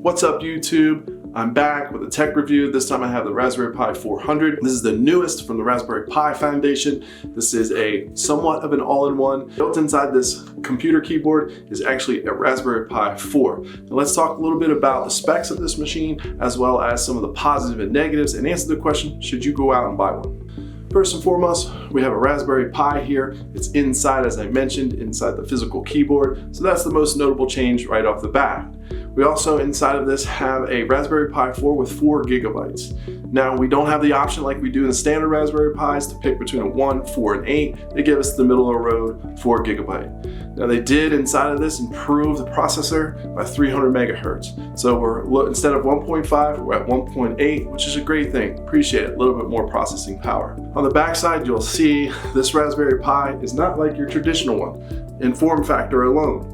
What's up, YouTube? I'm back with a tech review. This time I have the Raspberry Pi 400. This is the newest from the Raspberry Pi Foundation. This is a somewhat of an all-in-one. Built inside this computer keyboard is actually a Raspberry Pi 4. Now let's talk a little bit about the specs of this machine, as well as some of the positive and negatives, and answer the question, should you go out and buy one? First and foremost, we have a Raspberry Pi here. It's inside, as I mentioned, inside the physical keyboard. So that's the most notable change right off the bat. We also, inside of this, have a Raspberry Pi 4 with 4 gigabytes. Now, we don't have the option like we do in the standard Raspberry Pis to pick between a 1, 4, and 8. They give us the middle of the road 4 gigabyte. Now, they did, inside of this, improve the processor by 300 megahertz. So we're, instead of 1.5, we're at 1.8, which is a great thing. Appreciate it, a little bit more processing power. On the back side, you'll see this Raspberry Pi is not like your traditional one in form factor alone,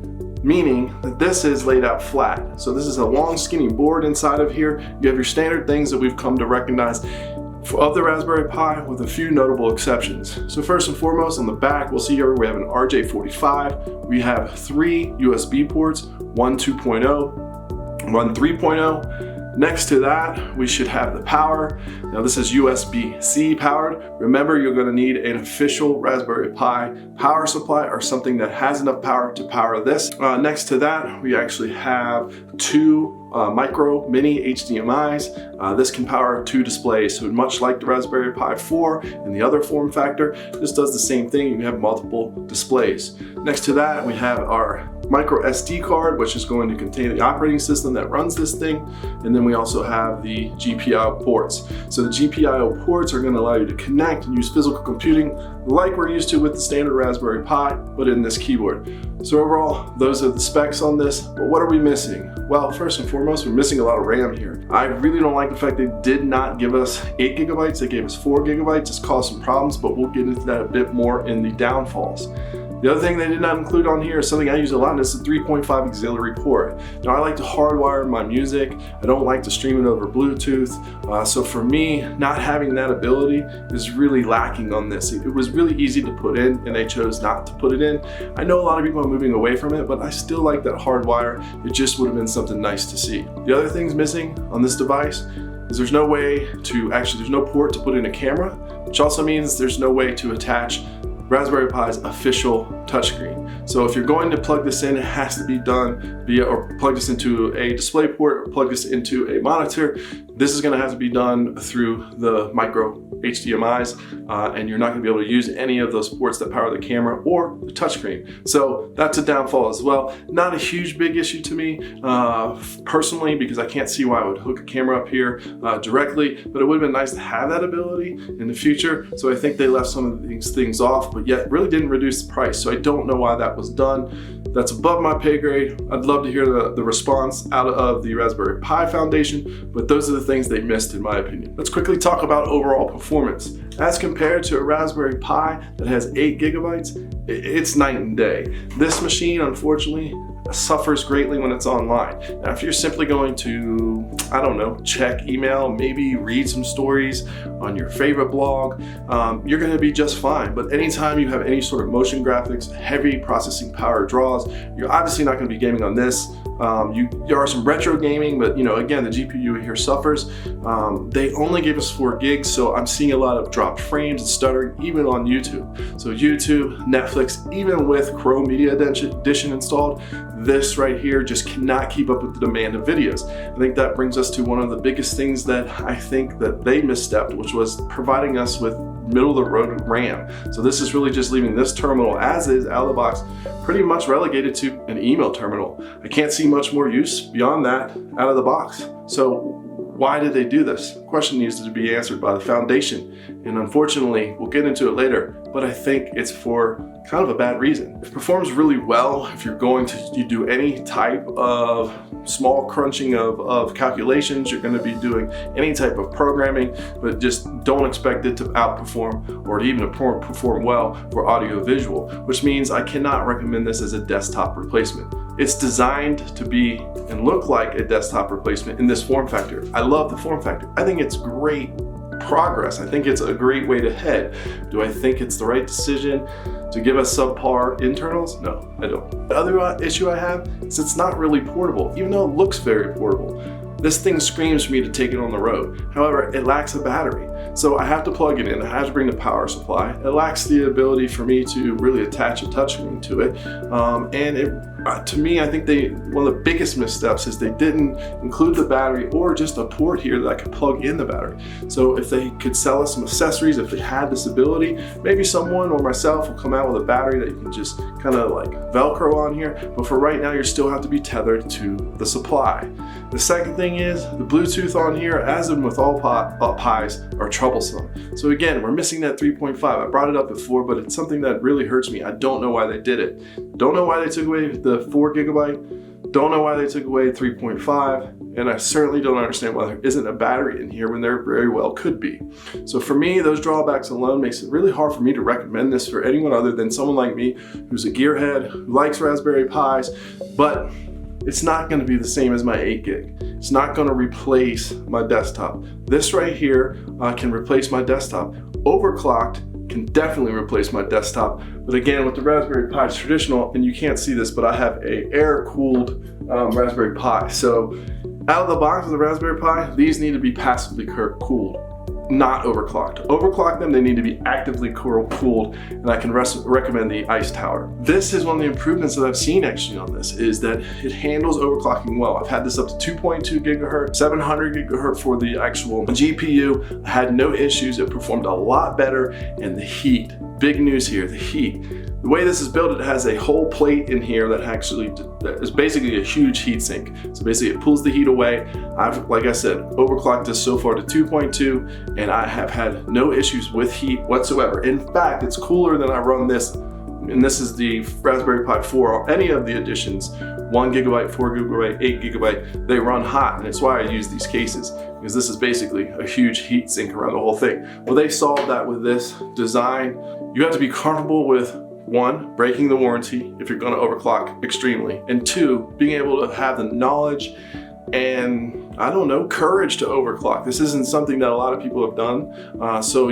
meaning that this is laid out flat. So this is a long skinny board inside of here. You have your standard things that we've come to recognize of the Raspberry Pi, with a few notable exceptions. So first and foremost, on the back, we'll see here we have an RJ45. We have 3 USB ports, one 2.0, one 3.0. Next to that, we should have the power. Now this is USB-C powered. Remember, you're gonna need an official Raspberry Pi power supply or something that has enough power to power this. Next to that, we actually have 2 micro mini HDMIs. This can power 2 displays, so much like the Raspberry Pi 4 and the other form factor, this does the same thing. You have multiple displays. Next to that, we have our micro SD card, which is going to contain the operating system that runs this thing. And then we also have the GPIO ports. So the GPIO ports are going to allow you to connect and use physical computing like we're used to with the standard Raspberry Pi, but in this keyboard. So overall, those are the specs on this, but what are we missing? Well, first and foremost, we're missing a lot of RAM here. I really don't like the fact they did not give us 8 gigabytes, they gave us 4 gigabytes. It's caused some problems, but we'll get into that a bit more in the downfalls. The other thing they did not include on here is something I use a lot, and it's the 3.5 auxiliary port. Now, I like to hardwire my music. I don't like to stream it over Bluetooth. So for me, not having that ability is really lacking on this. It was really easy to put in, and they chose not to put it in. I know a lot of people are moving away from it, but I still like that hardwire. It just would have been something nice to see. The other things missing on this device is there's no way to, there's no port to put in a camera, which also means there's no way to attach Raspberry Pi's official touchscreen. So if you're going to plug this in, it has to be done via, or plug this into a display port, or plug this into a monitor. This is gonna have to be done through the micro HDMIs, and you're not gonna be able to use any of those ports that power the camera or the touchscreen. So that's a downfall as well. Not a huge big issue to me personally, because I can't see why I would hook a camera up here directly, but it would have been nice to have that ability in the future. So I think they left some of these things off, but yet really didn't reduce the price. So I don't know why that was done. That's above my pay grade. I'd love to hear the response out of the Raspberry Pi Foundation, but those are the things they missed in my opinion. Let's quickly talk about overall performance. As compared to a Raspberry Pi that has 8 gigabytes, it's night and day. This machine, unfortunately, suffers greatly when it's online. Now, if you're simply going to, I don't know, check email, maybe read some stories on your favorite blog, you're gonna be just fine. But anytime you have any sort of motion graphics, heavy processing power draws, you're obviously not gonna be gaming on this. There are some retro gaming, but again, the GPU here suffers. They only gave us 4 gigs, so I'm seeing a lot of dropped frames and stuttering, even on YouTube. So YouTube, Netflix, even with Chrome Media Edition installed, this right here just cannot keep up with the demand of videos. I think that brings us to one of the biggest things that I think that they misstepped, which was providing us with middle of the road RAM. So this is really just leaving this terminal as is out of the box, pretty much relegated to an email terminal. I can't see much more use beyond that out of the box. So why did they do this? The question needs to be answered by the foundation. And unfortunately, we'll get into it later, but I think it's for kind of a bad reason. It performs really well if you're going to do any type of small crunching of calculations. You're going to be doing any type of programming, but just don't expect it to outperform or to even perform well for audio visual, which means I cannot recommend this as a desktop replacement. It's designed to be and look like a desktop replacement in this form factor. I love the form factor. I think it's great progress. I think it's a great way to head. Do I think it's the right decision to give us subpar internals? No, I don't. The other issue I have is it's not really portable, even though it looks very portable. This thing screams for me to take it on the road. However, it lacks a battery. So I have to plug it in, I have to bring the power supply. It lacks the ability for me to really attach a touchscreen to it. To me, I think one of the biggest missteps is they didn't include the battery or just a port here that I could plug in the battery. So if they could sell us some accessories, if they had this ability, maybe someone or myself will come out with a battery that you can just kind of like Velcro on here. But for right now, you still have to be tethered to the supply. The second thing is the Bluetooth on here, as in with all Pis, are troublesome. So again, we're missing that 3.5. I brought it up before, but it's something that really hurts me. I don't know why they did it. Don't know why they took away the 4 gigabyte. Don't know why they took away 3.5. And I certainly don't understand why there isn't a battery in here when there very well could be. So for me, those drawbacks alone makes it really hard for me to recommend this for anyone other than someone like me who's a gearhead, who likes Raspberry Pis, but it's not going to be the same as my 8 gig. It's not going to replace my desktop. This right here can replace my desktop. Overclocked can definitely replace my desktop. But again, with the Raspberry Pi, it's traditional, and you can't see this, but I have a air-cooled Raspberry Pi. So out of the box with the Raspberry Pi, these need to be passively cooled, not overclocked. Overclock them, they need to be actively cooled, and I can recommend the Ice Tower. This is one of the improvements that I've seen actually on this, is that it handles overclocking well. I've had this up to 2.2 gigahertz, 700 gigahertz for the actual GPU. I had no issues, it performed a lot better, and the heat, big news here, the heat. The way this is built, it has a whole plate in here that is basically a huge heat sink. So basically it pulls the heat away. I've, like I said, overclocked this so far to 2.2, and I have had no issues with heat whatsoever. In fact, it's cooler than I run this, and this is the Raspberry Pi 4, or any of the editions, 1 gigabyte, 4 gigabyte, 8 gigabyte, they run hot, and it's why I use these cases, because this is basically a huge heat sink around the whole thing. Well, they solved that with this design. You have to be comfortable with 1, breaking the warranty if you're going to overclock extremely, and 2, being able to have the knowledge and, I don't know, courage to overclock. This isn't something that a lot of people have done. So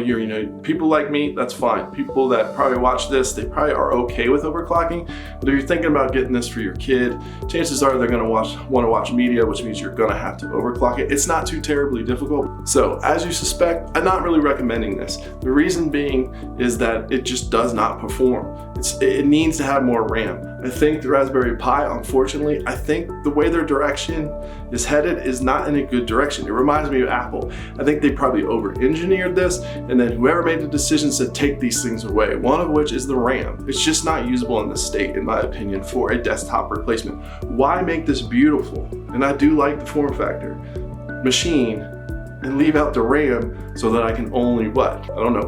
people like me, that's fine. People that probably watch this, they probably are okay with overclocking. But if you're thinking about getting this for your kid, chances are they're going to want to watch media, which means you're going to have to overclock it. It's not too terribly difficult. So as you suspect, I'm not really recommending this. The reason being is that it just does not perform. It needs to have more RAM. I think the Raspberry Pi, unfortunately, I think the way their direction is headed is not in a good direction. It reminds me of Apple. I think they probably over-engineered this, and then whoever made the decisions to take these things away, one of which is the RAM. It's just not usable in this state, in my opinion, for a desktop replacement. Why make this beautiful? And I do like the form factor. Machine, and leave out the RAM so that I can only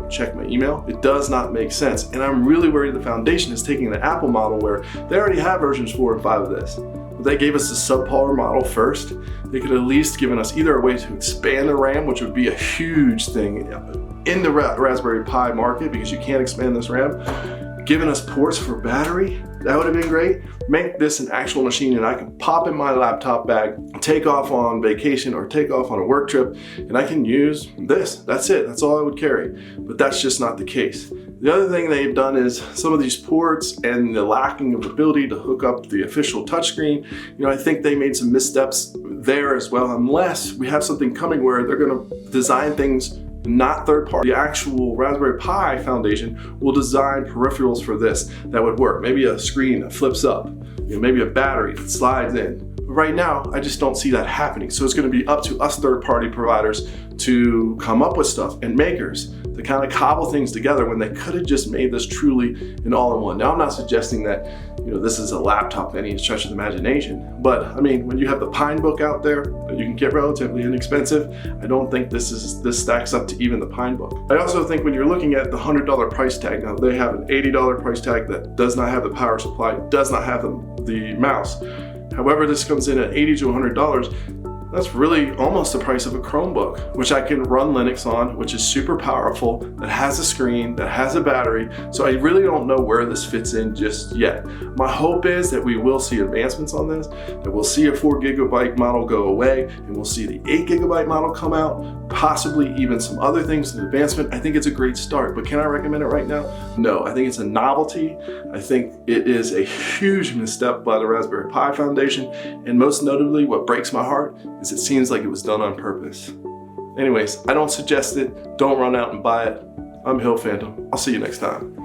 check my email? It does not make sense. And I'm really worried the foundation is taking the Apple model where they already have versions 4 and 5 of this. But they gave us the subpar model first. They could at least given us either a way to expand the RAM, which would be a huge thing in the Raspberry Pi market because you can't expand this RAM. Giving us ports for battery, that would have been great. Make this an actual machine and I can pop in my laptop bag, take off on vacation or take off on a work trip, and I can use this. That's it, that's all I would carry. But that's just not the case. The other thing they've done is some of these ports and the lacking of ability to hook up the official touchscreen. I think they made some missteps there as well, unless we have something coming where they're gonna design things not third party. The actual Raspberry Pi Foundation will design peripherals for this that would work. Maybe a screen that flips up, maybe a battery that slides in. But right now, I just don't see that happening. So it's going to be up to us third party providers to come up with stuff, and makers to kind of cobble things together when they could have just made this truly an all-in-one. Now, I'm not suggesting that this is a laptop by any stretch of the imagination, but I mean, when you have the Pinebook out there that you can get relatively inexpensive, I don't think this stacks up to even the Pinebook. I also think when you're looking at the $100 price tag, now they have an $80 price tag that does not have the power supply, does not have the mouse. However, this comes in at $80 to $100. That's really almost the price of a Chromebook, which I can run Linux on, which is super powerful, that has a screen, that has a battery. So I really don't know where this fits in just yet. My hope is that we will see advancements on this, that we'll see a 4GB model go away, and we'll see the 8GB model come out, possibly even some other things in advancement. I think it's a great start, but can I recommend it right now? No, I think it's a novelty. I think it is a huge misstep by the Raspberry Pi Foundation, and most notably, what breaks my heart is it seems like it was done on purpose. Anyways, I don't suggest it. Don't run out and buy it. I'm Hill Phantom. I'll see you next time.